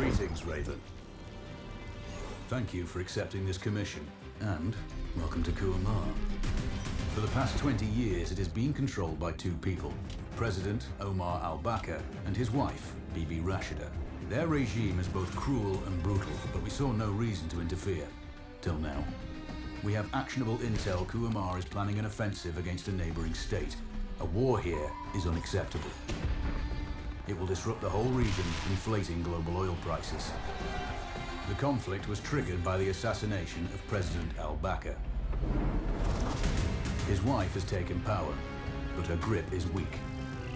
Greetings, Raven. Thank you for accepting this commission, and welcome to Kuamar. For the past 20 years, it has been controlled by two people, President Omar al-Bakr and his wife, Bibi Rashida. Their regime is both cruel and brutal, but we saw no reason to interfere. Till now. We have actionable intel Kuamar is planning an offensive against a neighboring state. A war here is unacceptable. It will disrupt the whole region, inflating global oil prices. The conflict was triggered by the assassination of President al-Bakr. His wife has taken power, but her grip is weak.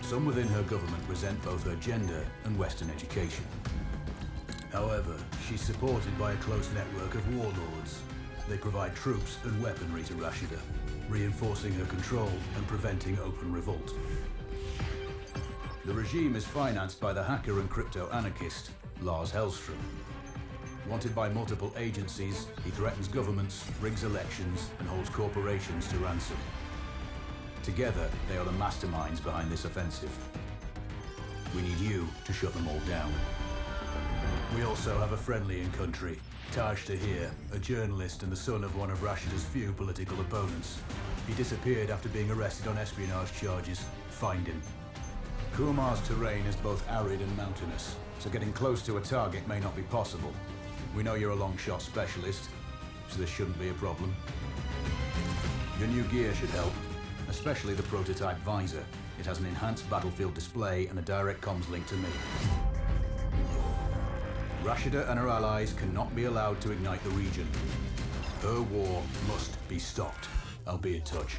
Some within her government resent both her gender and Western education. However, she's supported by a close network of warlords. They provide troops and weaponry to Rashida, reinforcing her control and preventing open revolt. The regime is financed by the hacker and crypto-anarchist, Lars Hellstrom. Wanted by multiple agencies, he threatens governments, rigs elections, and holds corporations to ransom. Together, they are the masterminds behind this offensive. We need you to shut them all down. We also have a friendly in country, Taj Tahir, a journalist and the son of one of Rashida's few political opponents. He disappeared after being arrested on espionage charges. Find him. Kuamar's terrain is both arid and mountainous, so getting close to a target may not be possible. We know you're a long shot specialist, so this shouldn't be a problem. Your new gear should help, especially the prototype visor. It has an enhanced battlefield display and a direct comms link to me. Rashida and her allies cannot be allowed to ignite the region. Her war must be stopped. I'll be in touch.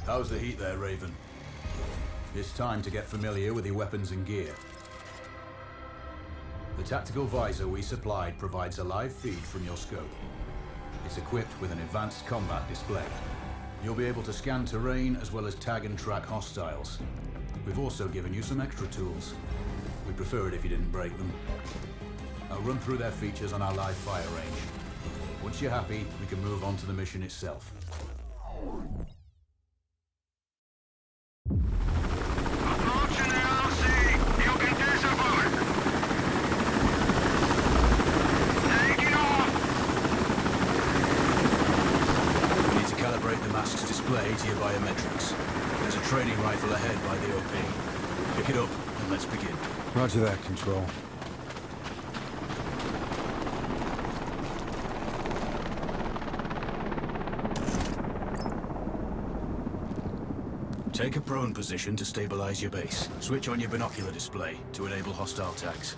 How's the heat there, Raven? It's time to get familiar with your weapons and gear. The tactical visor we supplied provides a live feed from your scope. It's equipped with an advanced combat display. You'll be able to scan terrain as well as tag and track hostiles. We've also given you some extra tools. We'd prefer it if you didn't break them. I'll run through their features on our live fire range. Once you're happy, we can move on to the mission itself. To your biometrics. There's a training rifle ahead by the OP. Pick it up and let's begin. Roger that, Control. Take a prone position to stabilize your base. Switch on your binocular display to enable hostile tags.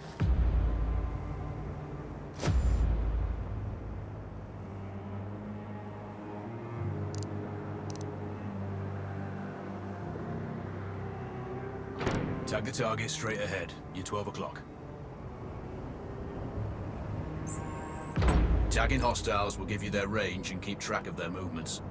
Tag the target straight ahead. You're 12 o'clock. Tagging hostiles will give you their range and keep track of their movements.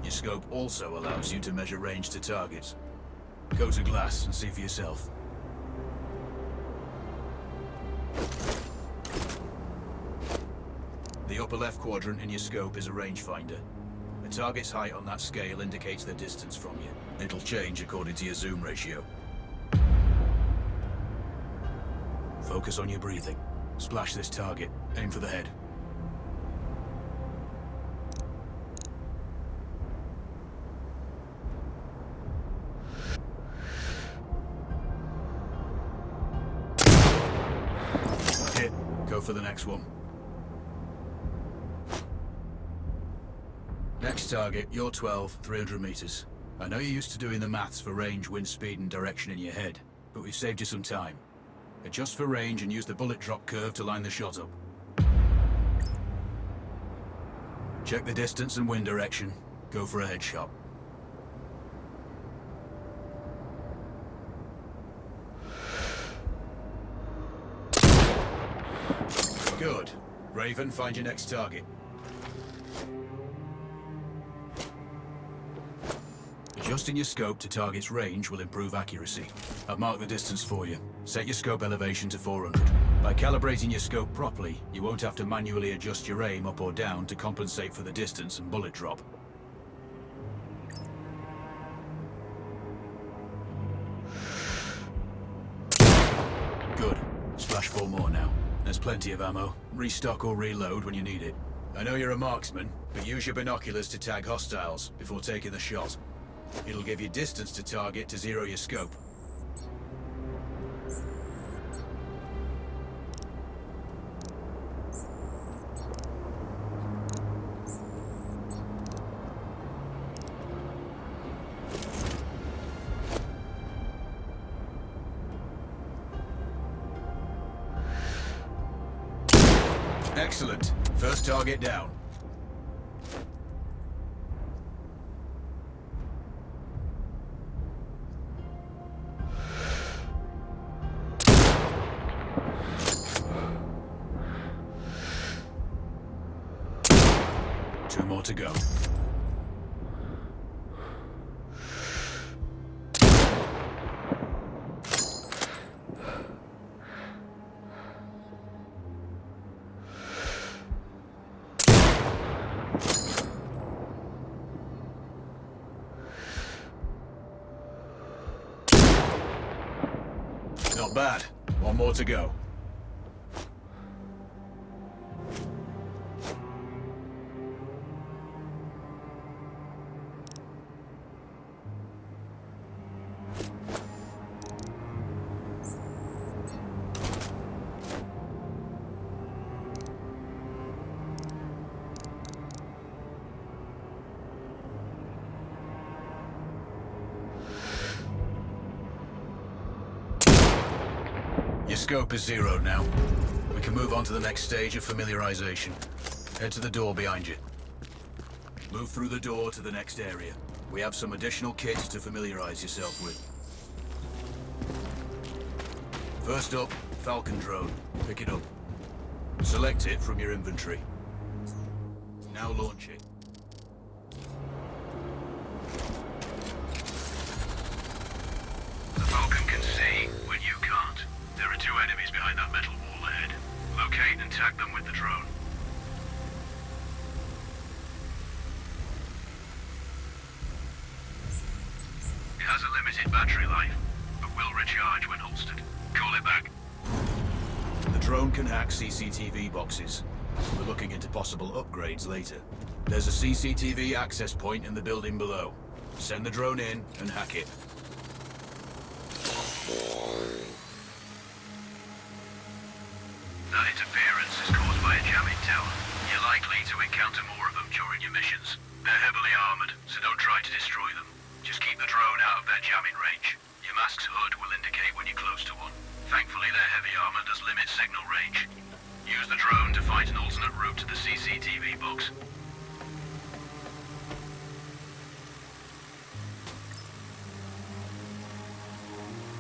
Your scope also allows you to measure range to targets. Go to glass and see for yourself. The upper left quadrant in your scope is a rangefinder. The target's height on that scale indicates their distance from you. It'll change according to your zoom ratio. Focus on your breathing. Splash this target. Aim for the head. Hit. Go for the next one. Next target, you're 12, 300 meters. I know you're used to doing the maths for range, wind speed, and direction in your head, but we've saved you some time. Adjust for range and use the bullet drop curve to line the shot up. Check the distance and wind direction. Go for a headshot. Good. Raven, find your next target. Adjusting your scope to target's range will improve accuracy. I've marked the distance for you. Set your scope elevation to 400. By calibrating your scope properly, you won't have to manually adjust your aim up or down to compensate for the distance and bullet drop. Good. Splash 4 more now. There's plenty of ammo. Restock or reload when you need it. I know you're a marksman, but use your binoculars to tag hostiles before taking the shot. It'll give you distance to target to zero your scope. Excellent. First target down. Two more to go. Not bad. One more to go. Your scope is zeroed now. We can move on to the next stage of familiarization. Head to the door behind you. Move through the door to the next area. We have some additional kit to familiarize yourself with. First up, Falcon drone. Pick it up. Select it from your inventory. Now launch it. The Falcon can see when you can't. There are two enemies behind that metal wall ahead. Locate and tag them with the drone. It has a limited battery life, but will recharge when holstered. Call it back. The drone can hack CCTV boxes. We're looking into possible upgrades later. There's a CCTV access point in the building below. Send the drone in and hack it. That interference is caused by a jamming tower. You're likely to encounter more of them during your missions. They're heavily armored, so don't try to destroy them. Just keep the drone out of their jamming range. Your mask's hood will indicate when you're close to one. Thankfully, their heavy armor does limit signal range. Use the drone to find an alternate route to the CCTV box.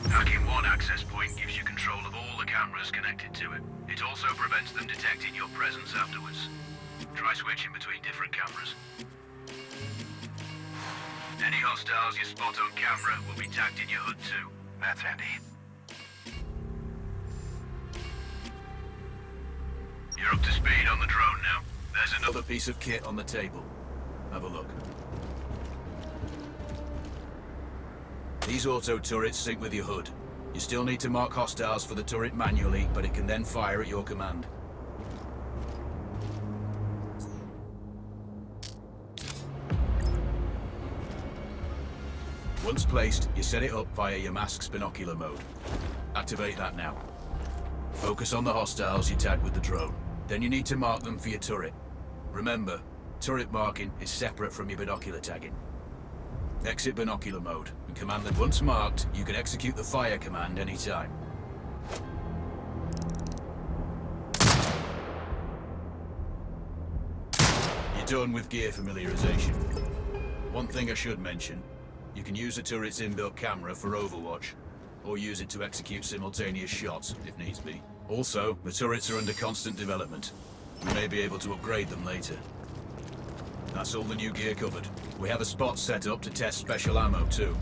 Hacking one access point gives you control of all the cameras connected to it. It also prevents them detecting your presence afterwards. Try switching between different cameras. Any hostiles you spot on camera will be tagged in your hood too. That's handy. You're up to speed on the drone now. There's Another piece of kit on the table. Have a look. These auto turrets sync with your hood. You still need to mark hostiles for the turret manually, but it can then fire at your command. Once placed, you set it up via your mask's binocular mode. Activate that now. Focus on the hostiles you tag with the drone. Then you need to mark them for your turret. Remember, turret marking is separate from your binocular tagging. Exit binocular mode, and command that once marked, you can execute the fire command anytime. You're done with gear familiarization. One thing I should mention, you can use a turret's inbuilt camera for overwatch, or use it to execute simultaneous shots, if needs be. Also, the turrets are under constant development. We may be able to upgrade them later. That's all the new gear covered. We have a spot set up to test special ammo too.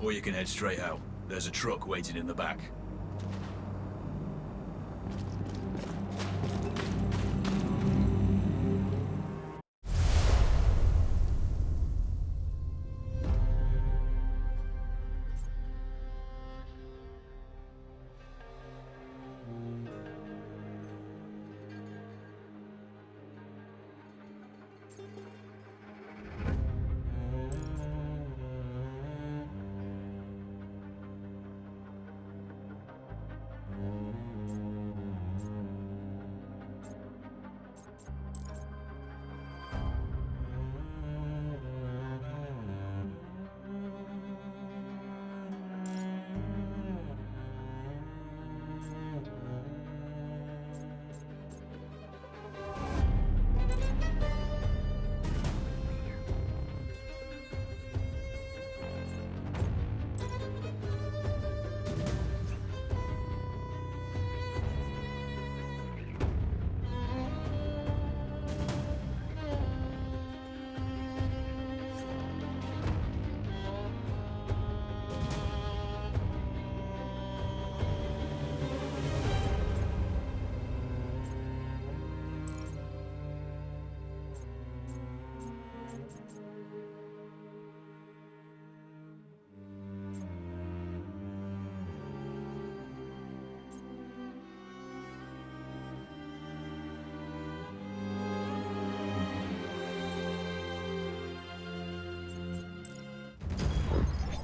Or you can head straight out. There's a truck waiting in the back.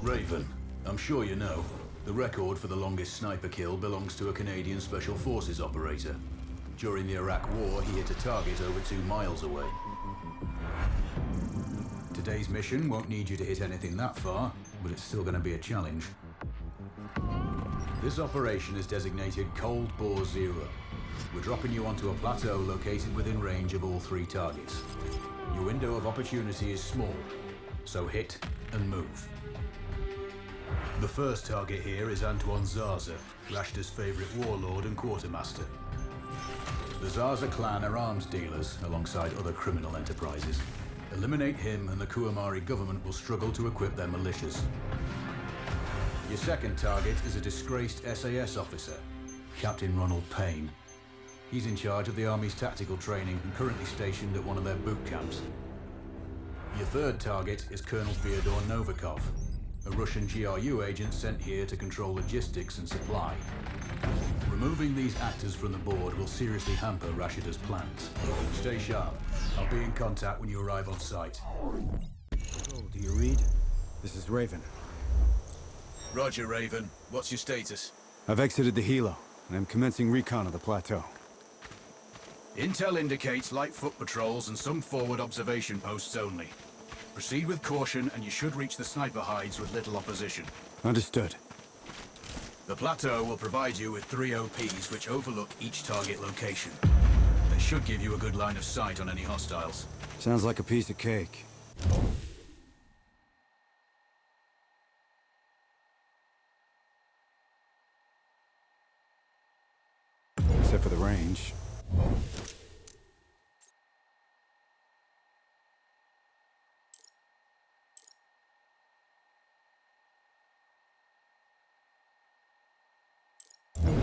Raven, I'm sure you know, the record for the longest sniper kill belongs to a Canadian Special Forces operator. During the Iraq War, he hit a target over 2 miles away. Today's mission won't need you to hit anything that far, but it's still going to be a challenge. This operation is designated Cold Bore Zero. We're dropping you onto a plateau located within range of all 3 targets. Your window of opportunity is small, so hit and move. The first target here is Antoine Zaza, Rashta's favorite warlord and quartermaster. The Zaza clan are arms dealers alongside other criminal enterprises. Eliminate him and the Kuamari government will struggle to equip their militias. Your second target is a disgraced SAS officer, Captain Ronald Payne. He's in charge of the Army's tactical training and currently stationed at one of their boot camps. Your third target is Colonel Fyodor Novikov, a Russian GRU agent sent here to control logistics and supply. Removing these actors from the board will seriously hamper Rashida's plans. Stay sharp. I'll be in contact when you arrive on site. Oh, do you read? This is Raven. Roger, Raven. What's your status? I've exited the helo, and I'm commencing recon of the plateau. Intel indicates light foot patrols and some forward observation posts only. Proceed with caution and you should reach the sniper hides with little opposition. Understood. The plateau will provide you with 3 OPs which overlook each target location. They should give you a good line of sight on any hostiles. Sounds like a piece of cake. Except for the range.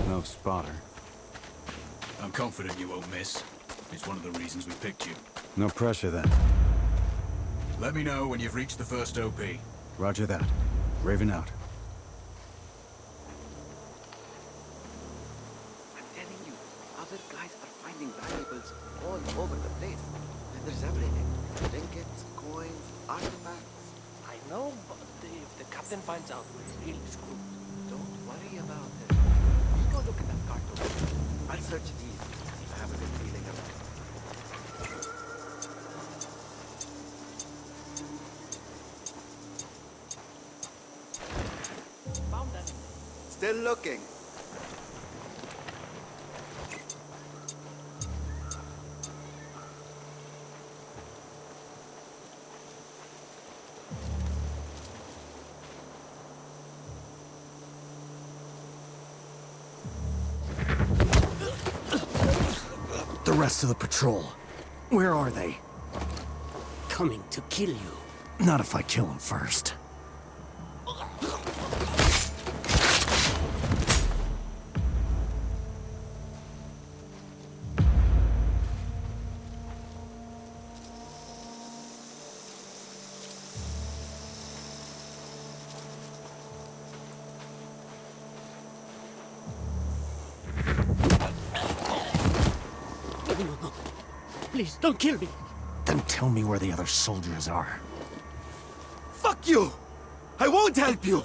No spotter. I'm confident you won't miss. It's one of the reasons we picked you. No pressure then. Let me know when you've reached the first OP. Roger that. Raven out. I'm telling you, other guys are finding valuables all over the place. And there's everything. Trinkets, coins, artifacts. I know, but if the captain finds out, we're really screwed. Don't worry about it. You go look at that cartoon. I'll search these. I have a good feeling about it. Found anything? Still looking. The rest of the patrol. Where are they? Coming to kill you. Not if I kill him first. No. Please, don't kill me. Then tell me where the other soldiers are. Fuck you! I won't help you!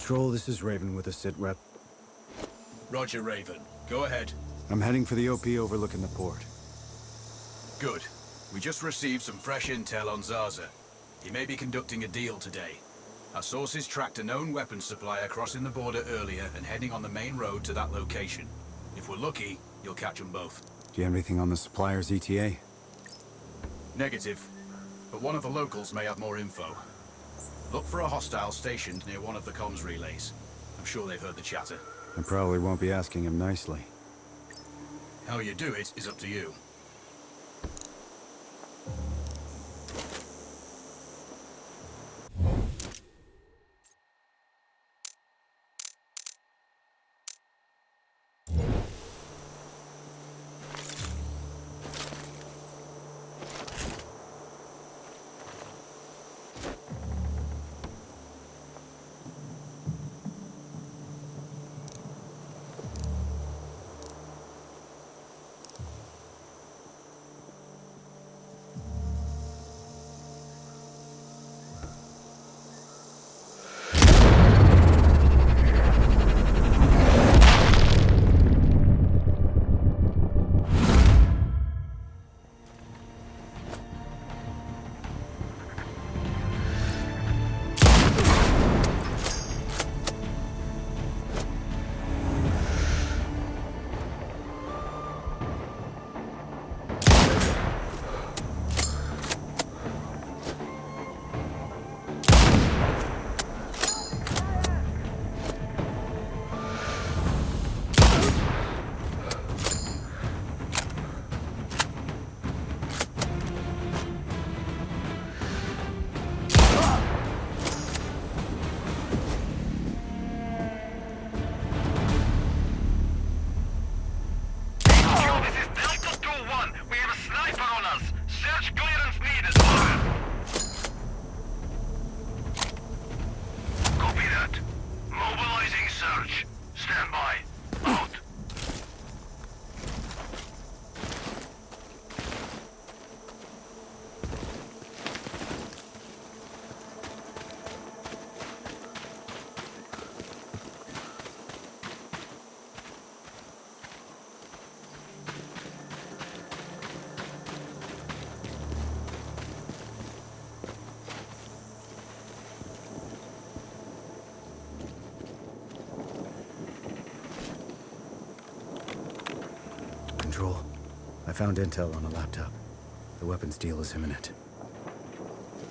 Control, this is Raven with a sit rep. Roger, Raven. Go ahead. I'm heading for the OP overlooking the port. Good. We just received some fresh intel on Zaza. He may be conducting a deal today. Our sources tracked a known weapons supplier crossing the border earlier and heading on the main road to that location. If we're lucky, you'll catch them both. Do you have anything on the supplier's ETA? Negative. But one of the locals may have more info. Look for a hostile stationed near one of the comms relays. I'm sure they've heard the chatter. I probably won't be asking him nicely. How you do it is up to you. Control, I found intel on a laptop. The weapons deal is imminent.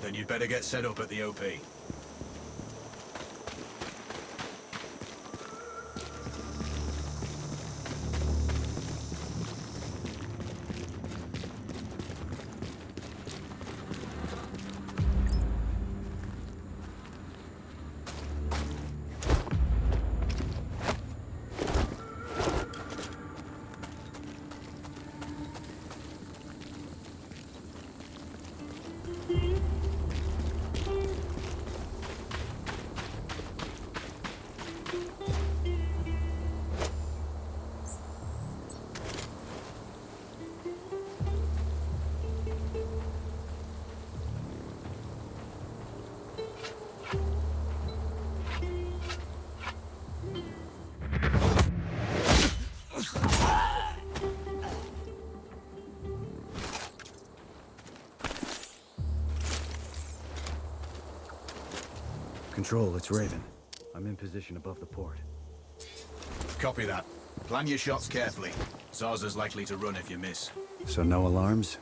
Then you'd better get set up at the OP. Control, it's Raven. I'm in position above the port. Copy that. Plan your shots carefully. Zarza's likely to run if you miss. So no alarms?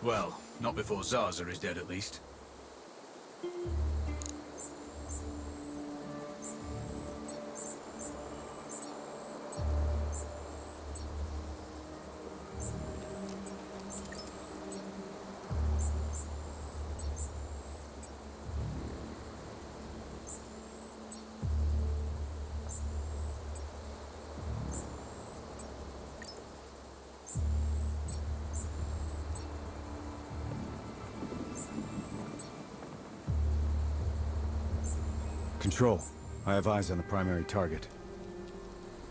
Well, not before Zarza is dead at least. Control, I have eyes on the primary target.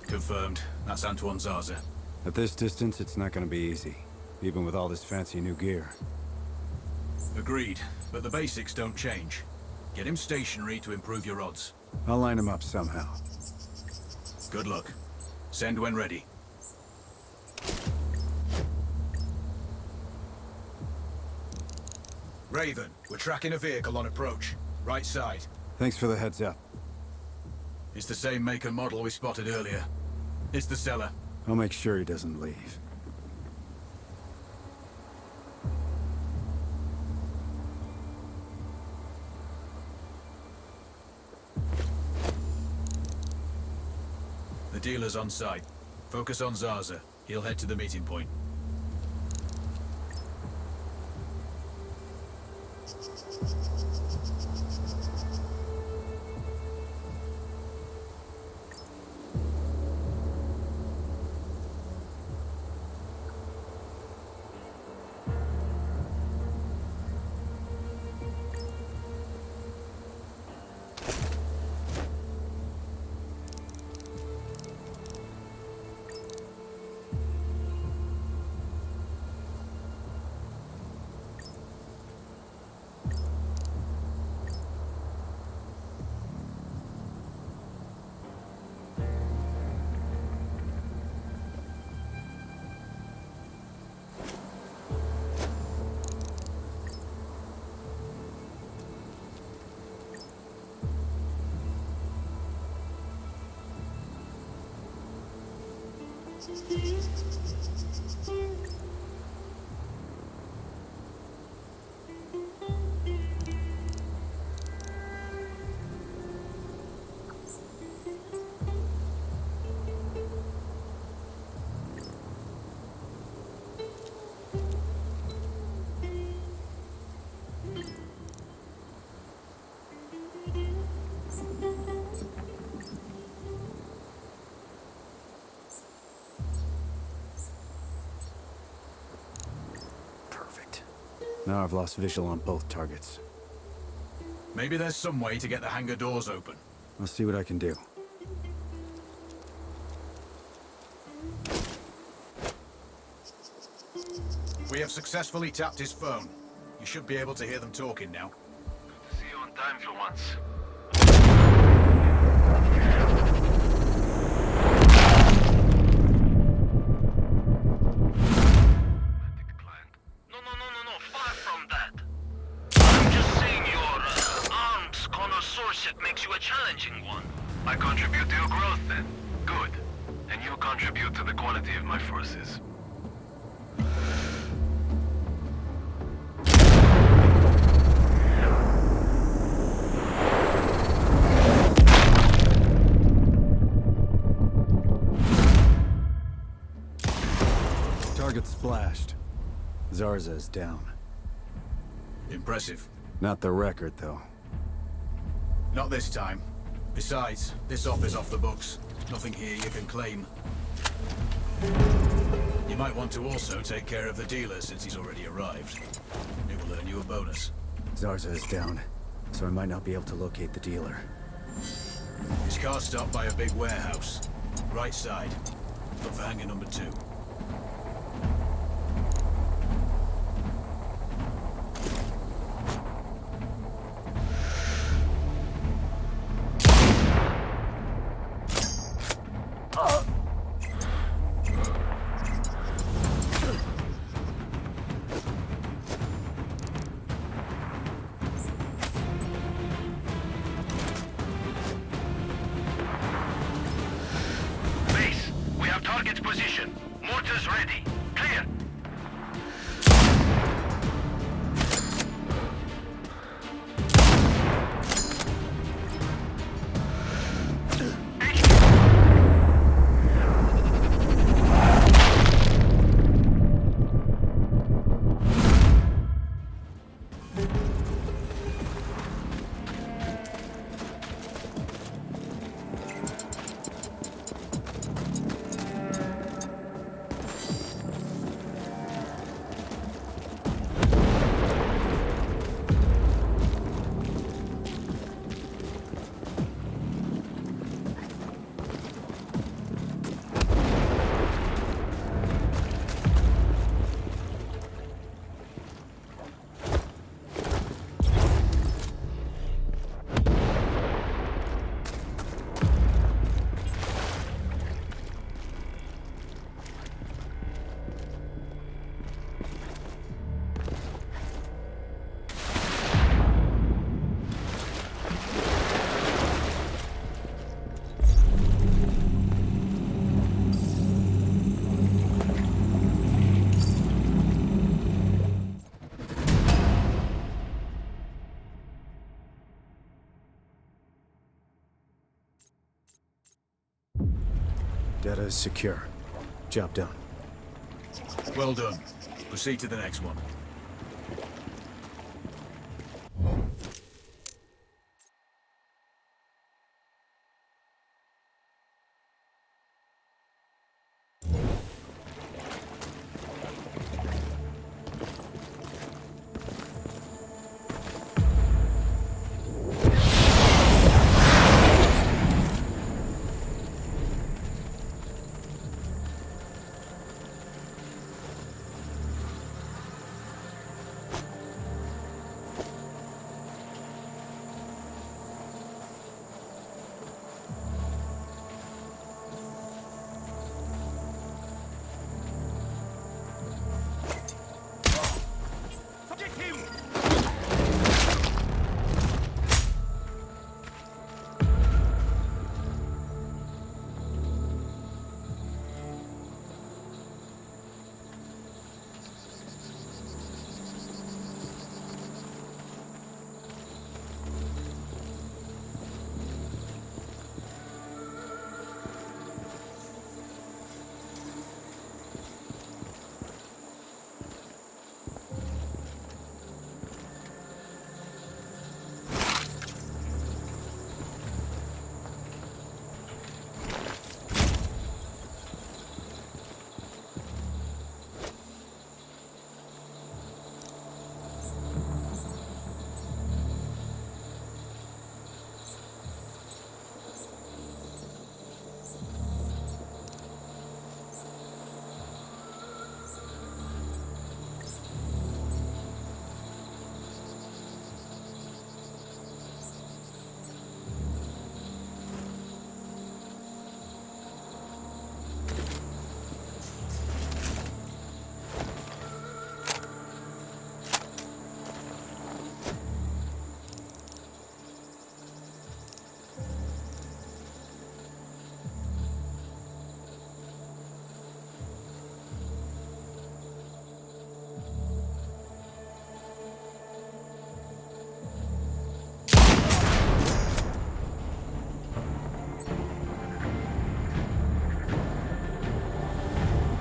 Confirmed. That's Antoine Zarza. At this distance, it's not gonna be easy, even with all this fancy new gear. Agreed, but the basics don't change. Get him stationary to improve your odds. I'll line him up somehow. Good luck. Send when ready. Raven, we're tracking a vehicle on approach. Right side. Thanks for the heads up. It's the same make and model we spotted earlier. It's the seller. I'll make sure he doesn't leave. The dealer's on site. Focus on Zarza. He'll head to the meeting point. Now I've lost visual on both targets. Maybe there's some way to get the hangar doors open. I'll see what I can do. We have successfully tapped his phone. You should be able to hear them talking now. Good to see you on time for once. No, far from that. I'm just saying your arms connoisseurship makes you a challenging one. I contribute to your growth then. Good. And you contribute to the quality of my forces. Target splashed. Zarza is down. Impressive. Not the record, though. Not this time. Besides, this op is off the books. Nothing here you can claim. You might want to also take care of the dealer since he's already arrived. It will earn you a bonus. Zarza is down, so I might not be able to locate the dealer. His car's stopped by a big warehouse. Right side. Look for hangar number 2. Data is secure. Job done. Well done. Proceed to the next one.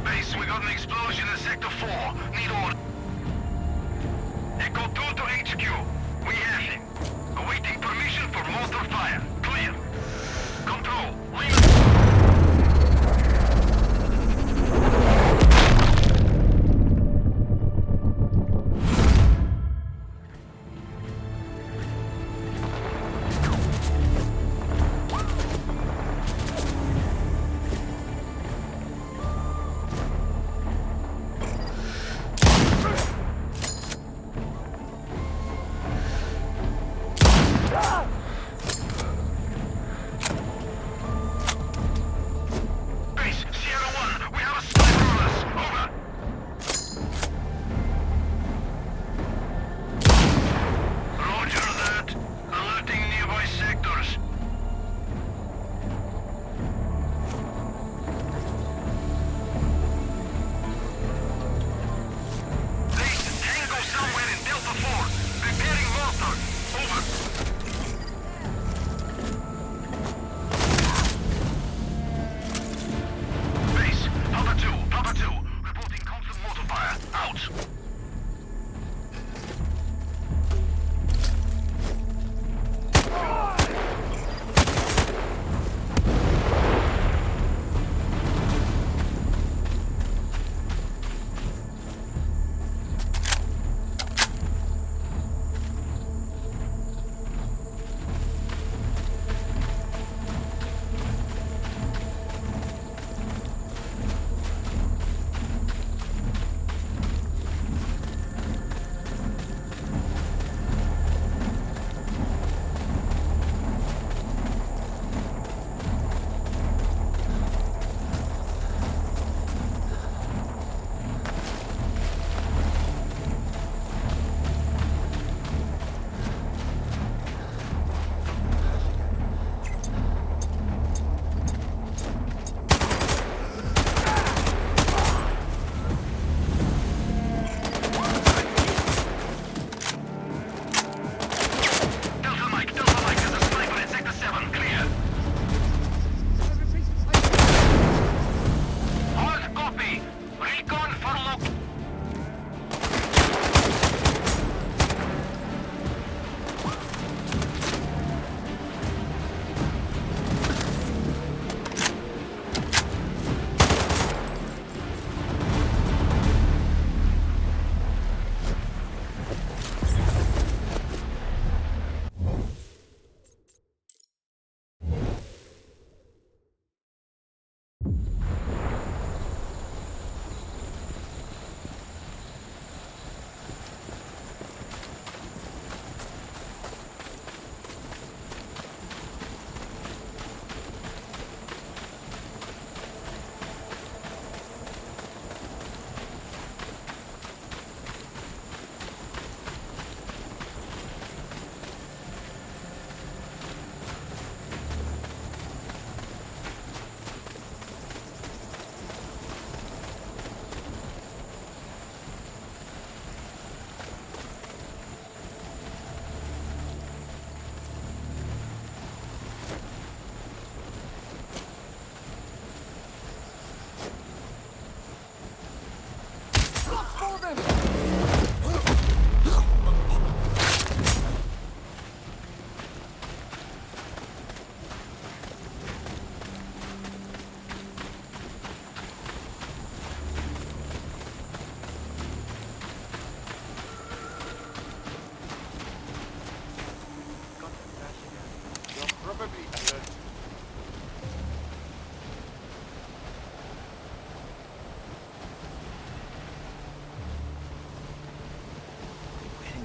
Base, we got an explosion in Sector 4. Need order. Echo 2 to HQ. We have him. Awaiting permission for mortar fire. Clear. Control. Leave.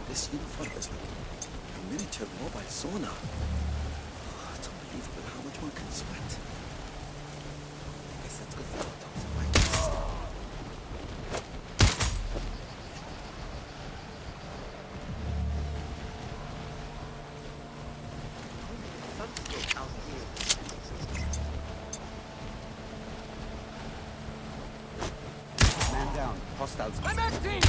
This uniform is like a miniature mobile sauna. Oh, it's unbelievable how much one can sweat. I guess that's good for Auto's fighting system. Sunstroke out here. Man down. Hostiles. I'm acting!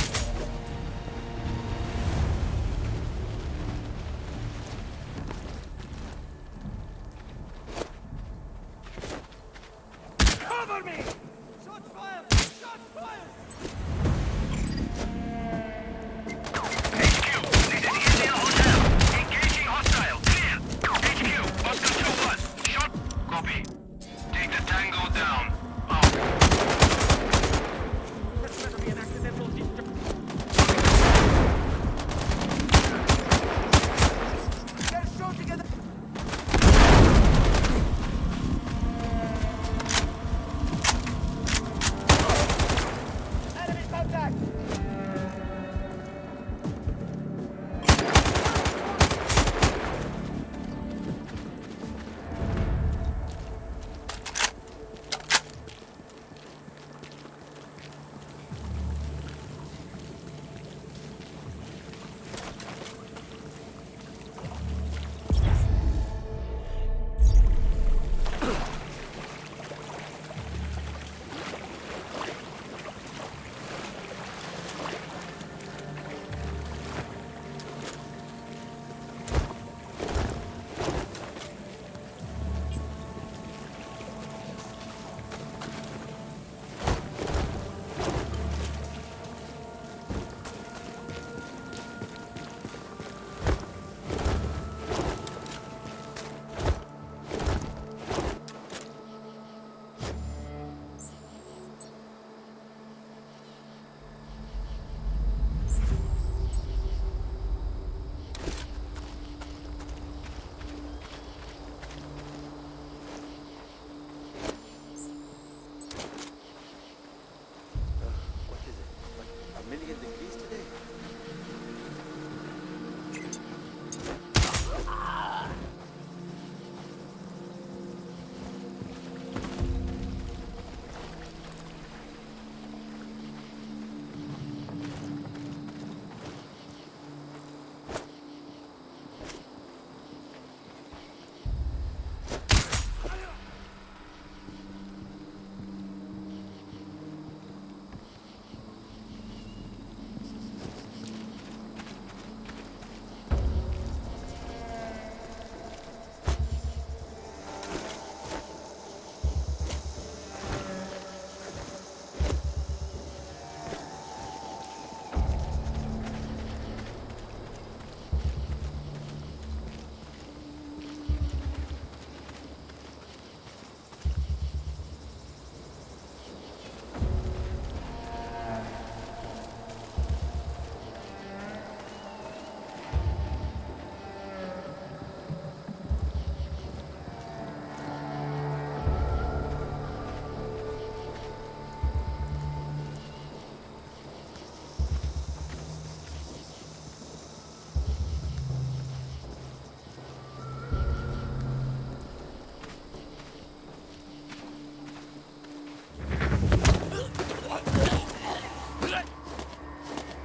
Cover me! Shots fired! Shots fired! HQ, this is Indian Hotel. Engaging hostile. Clear. HQ, Oscar 2-1. Shot. Copy. Take the Tango down. Out. That's better be an accidental distraction. Get a show together. Enemy contact. What is it? Like a million degrees today?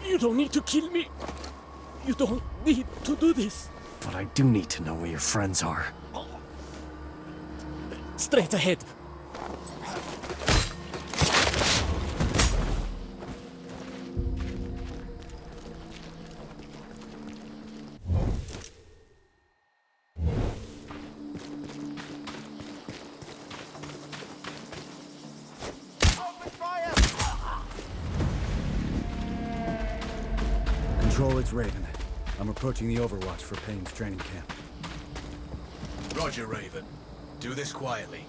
You don't need to kill me. You don't need to do this. But I do need to know where your friends are. Straight ahead. Control, it's Raven. I'm approaching the Overwatch for Payne's training camp. Roger, Raven. Do this quietly.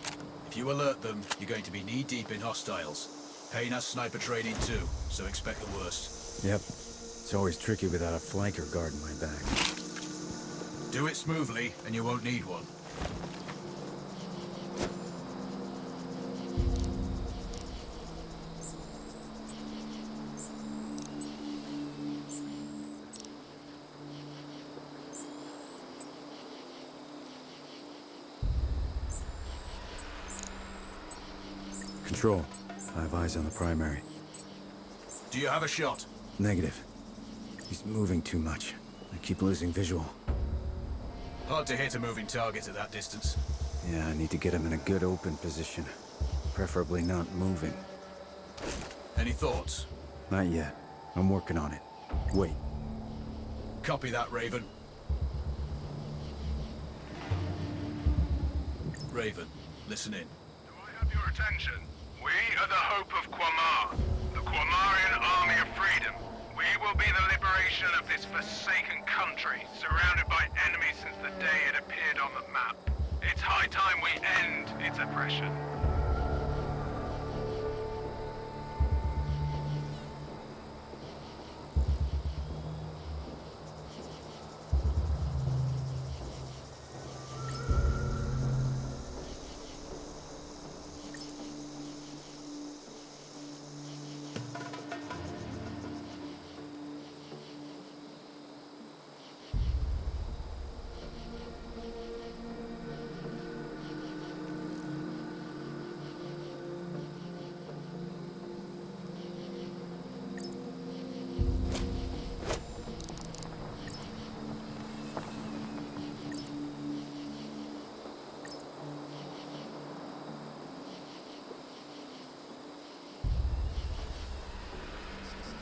If you alert them, you're going to be knee-deep in hostiles. Payne has sniper training too, so expect the worst. Yep. It's always tricky without a flanker guarding my back. Do it smoothly, and you won't need one. Control. I have eyes on the primary. Do you have a shot? Negative. He's moving too much. I keep losing visual. Hard to hit a moving target at that distance. Yeah, I need to get him in a good open position. Preferably not moving. Any thoughts? Not yet. I'm working on it. Wait. Copy that, Raven. Raven, listen in. Do I have your attention? We are the hope of Quamar, the Quamarian army of freedom. We will be the liberation of this forsaken country, surrounded by enemies since the day it appeared on the map. It's high time we end its oppression.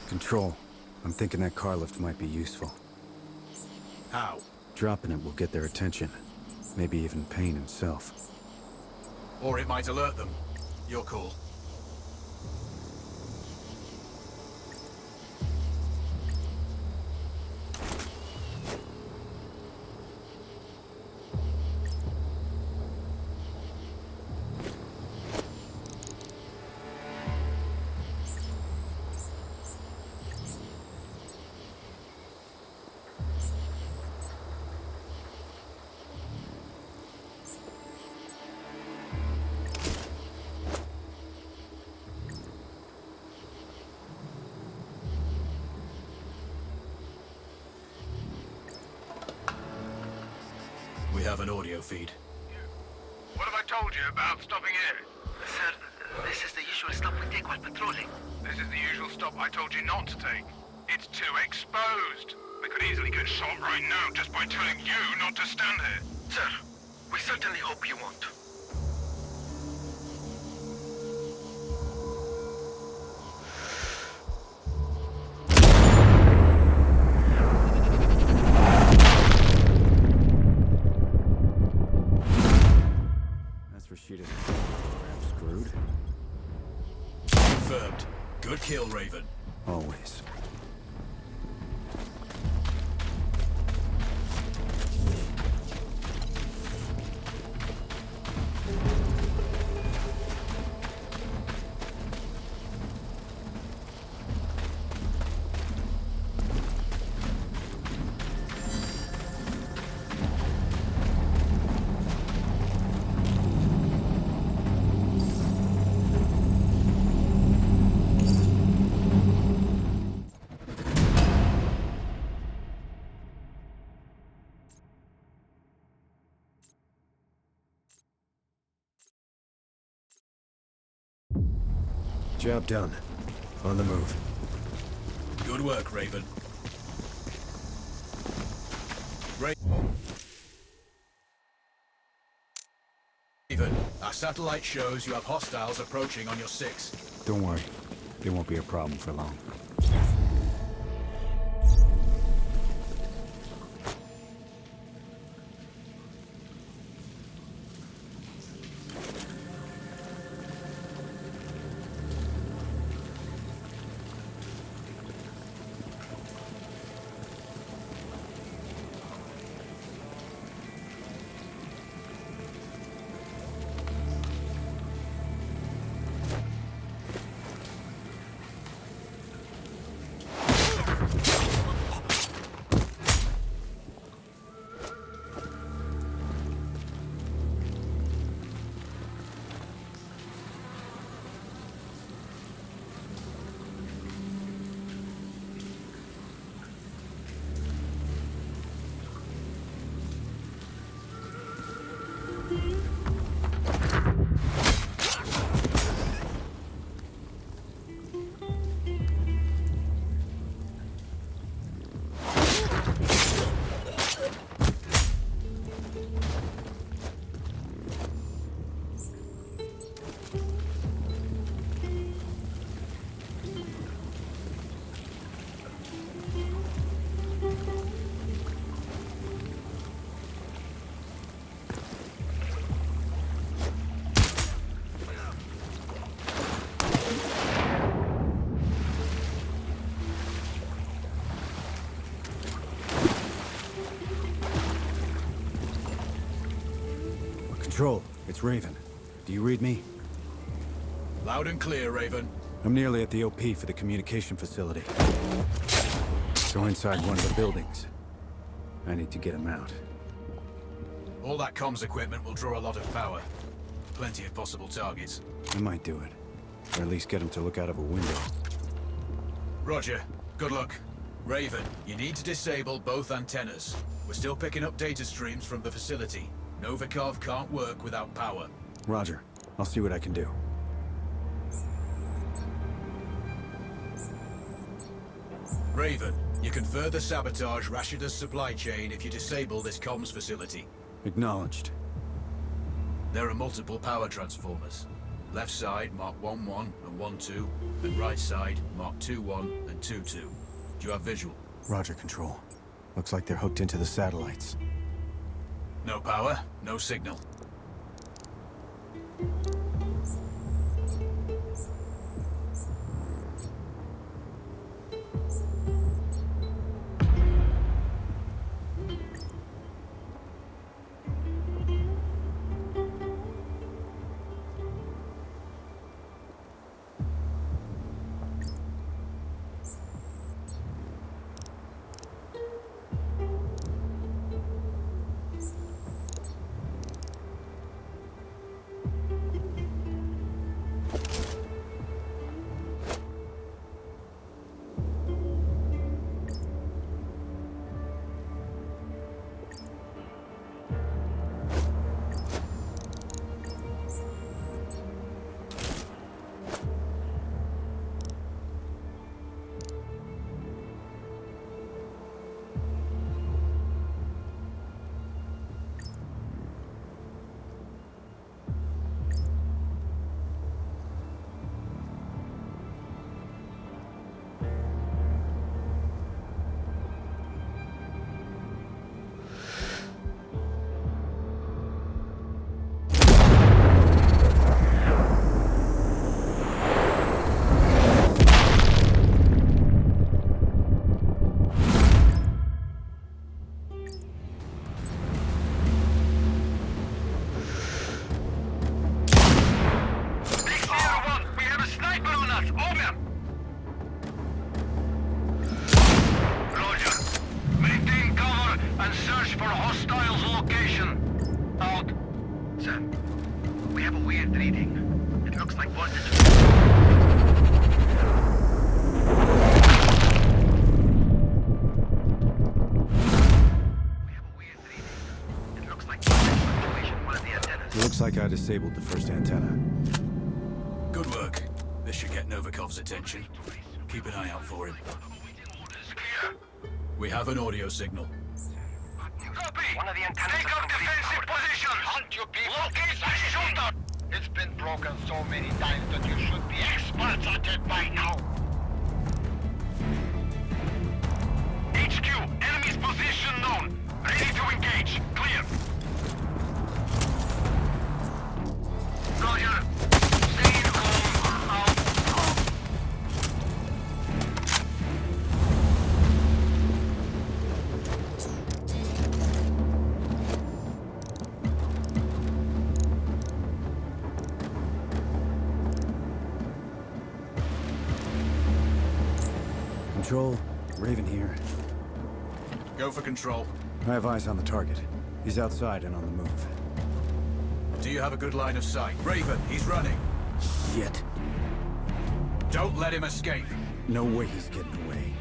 Control. I'm thinking that car lift might be useful. How? Dropping it will get their attention. Maybe even Payne himself. Or it might alert them. Your call. We have an audio feed. What have I told you about stopping here? Sir, this is the usual stop we take while patrolling. This is the usual stop I told you not to take. It's too exposed. We could easily get shot right now just by telling you not to stand here. Sir, we certainly hope you won't. Rashida's screwed. Confirmed. Good kill, Raven. Always. Job done. On the move. Good work, Raven. Raven, our satellite shows you have hostiles approaching on your 6. Don't worry. They won't be a problem for long. Control, it's Raven. Do you read me? Loud and clear, Raven. I'm nearly at the OP for the communication facility. Go inside one of the buildings. I need to get him out. All that comms equipment will draw a lot of power. Plenty of possible targets. I might do it. Or at least get him to look out of a window. Roger. Good luck. Raven, you need to disable both antennas. We're still picking up data streams from the facility. Novikov can't work without power. Roger. I'll see what I can do. Raven, you can further sabotage Rashida's supply chain if you disable this comms facility. Acknowledged. There are multiple power transformers. Left side, mark 1-1 and 1-2, and right side, mark 2-1 and 2-2. Do you have visual? Roger, Control. Looks like they're hooked into the satellites. No power, no signal. Looks like I disabled the first antenna. Good work. This should get Novikov's attention. Keep an eye out for him. We have an audio signal. Copy! One of the antennas. Take up defensive positions! Hunt your people! Locate the shooter! It's been broken so many times that you should be experts at it by now! HQ, enemy's position known. Ready to engage. Clear. Roger. Stay in home. Out. Control, Raven here. Go for control. I have eyes on the target. He's outside and on the move. Do you have a good line of sight? Raven, he's running. Shit. Don't let him escape. No way he's getting away.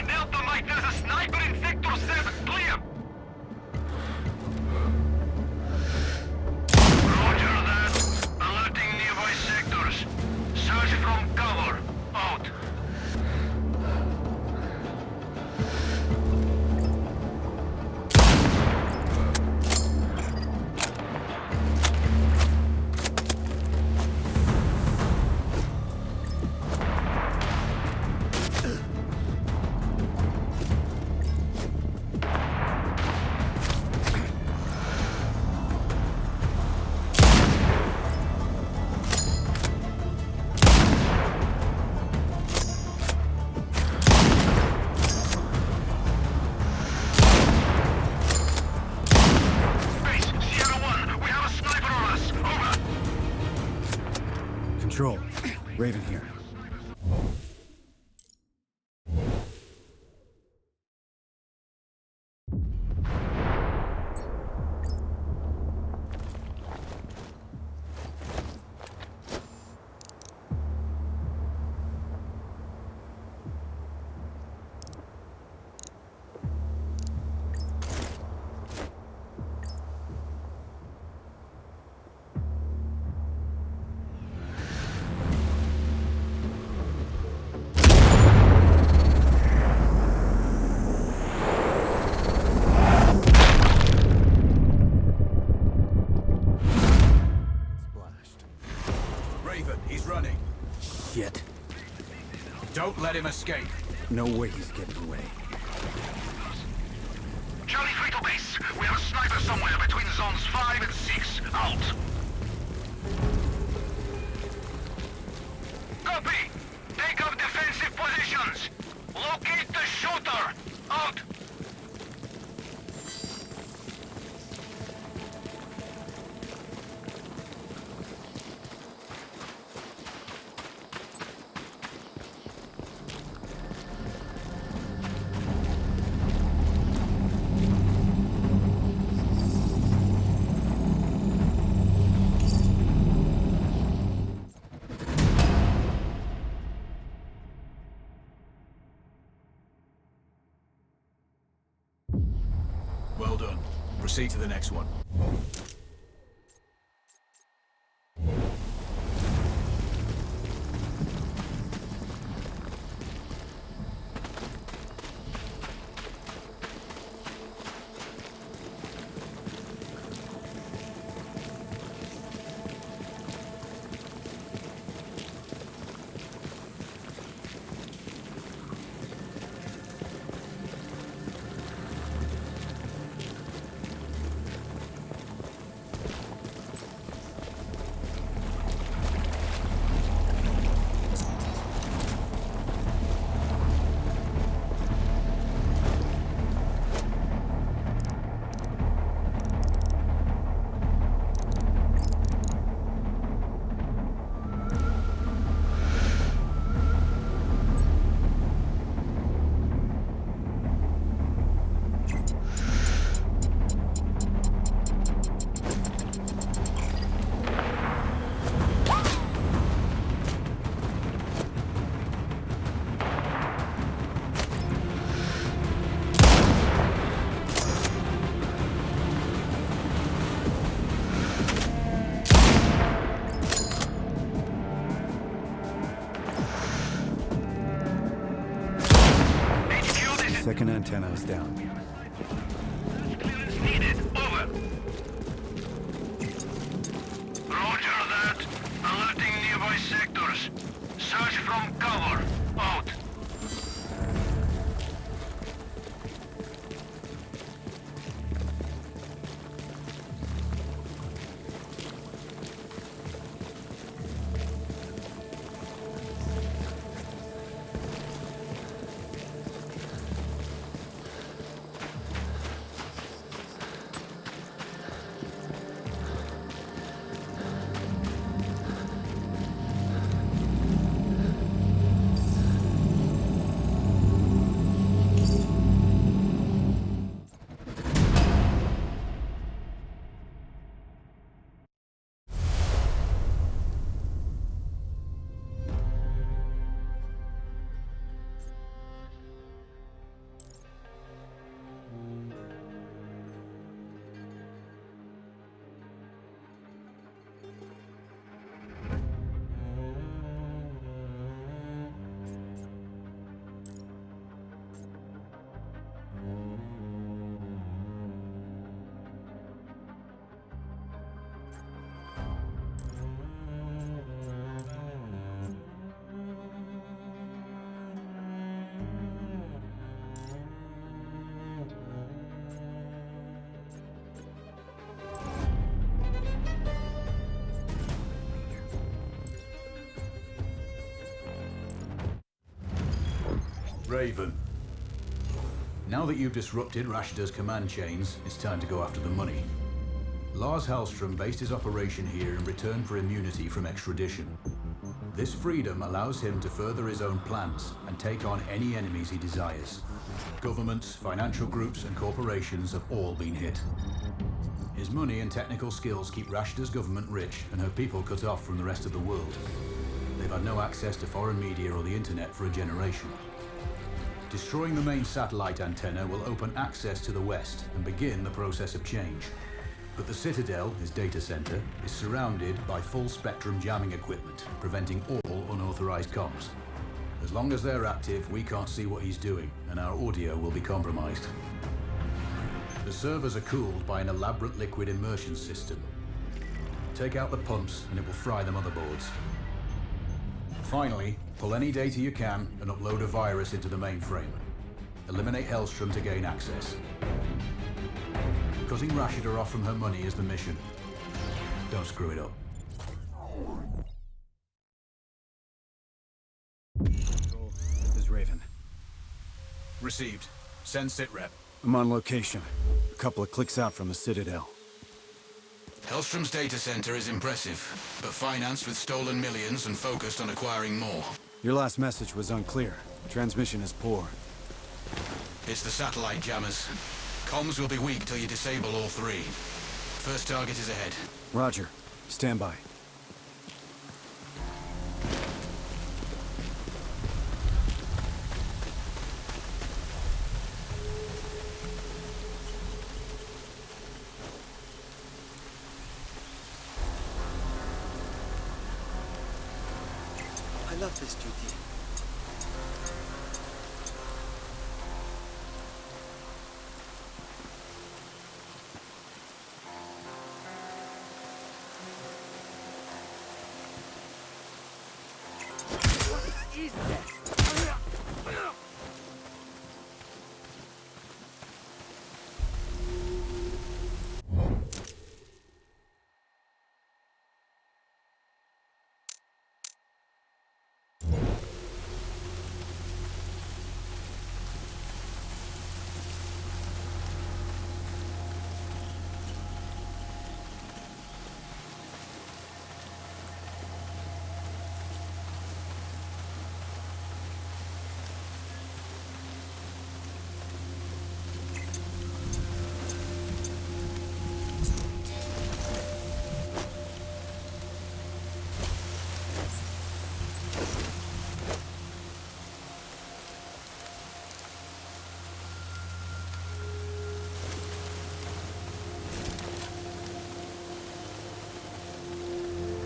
Delta Mike, there's a sniper in Sector Control. Raven here. Raven, he's running. Shit. Don't let him escape. No way he's getting away. Charlie 3 to base. We have a sniper somewhere between zones 5 and 6. Out. Copy. Take up defensive positions. Locate the shooter. Out. Well done. Proceed to the next one. Second antenna is down. Clearance needed. Over. Roger that. Alerting nearby sectors. Search from cover. Out. Raven. Now that you've disrupted Rashta's command chains, it's time to go after the money. Lars Hallstrom based his operation here in return for immunity from extradition. This freedom allows him to further his own plans and take on any enemies he desires. Governments, financial groups, and corporations have all been hit. His money and technical skills keep Rashida's government rich and her people cut off from the rest of the world. They've had no access to foreign media or the internet for a generation. Destroying the main satellite antenna will open access to the West and begin the process of change. But the Citadel, his data center, is surrounded by full-spectrum jamming equipment, preventing all unauthorized comms. As long as they're active, we can't see what he's doing, and our audio will be compromised. The servers are cooled by an elaborate liquid immersion system. Take out the pumps, and it will fry the motherboards. Finally, pull any data you can and upload a virus into the mainframe. Eliminate Hellstrom to gain access. Cutting Rashida off from her money is the mission. Don't screw it up. Control, this is Raven. Received. Send sitrep. I'm on location. A couple of clicks out from the Citadel. Hellstrom's data center is impressive, but financed with stolen millions and focused on acquiring more. Your last message was unclear. Transmission is poor. It's the satellite jammers. Comms will be weak till you disable all three. First target is ahead. Roger. Stand by. I love this duty.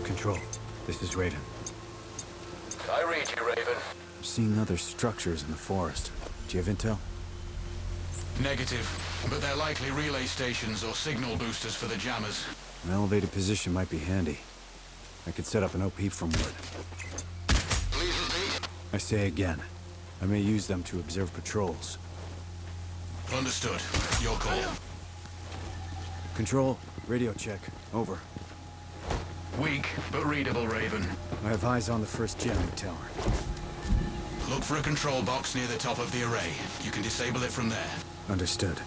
Control, this is Raven. I read you, Raven. I'm seeing other structures in the forest. Do you have intel? Negative, but they're likely relay stations or signal boosters for the jammers. An elevated position might be handy. I could set up an OP from wood. Please repeat. I say again, I may use them to observe patrols. Understood. Your call. Control, radio check. Over. Weak, but readable, Raven. I have eyes on the first jamming tower. Look for a control box near the top of the array. You can disable it from there. Understood.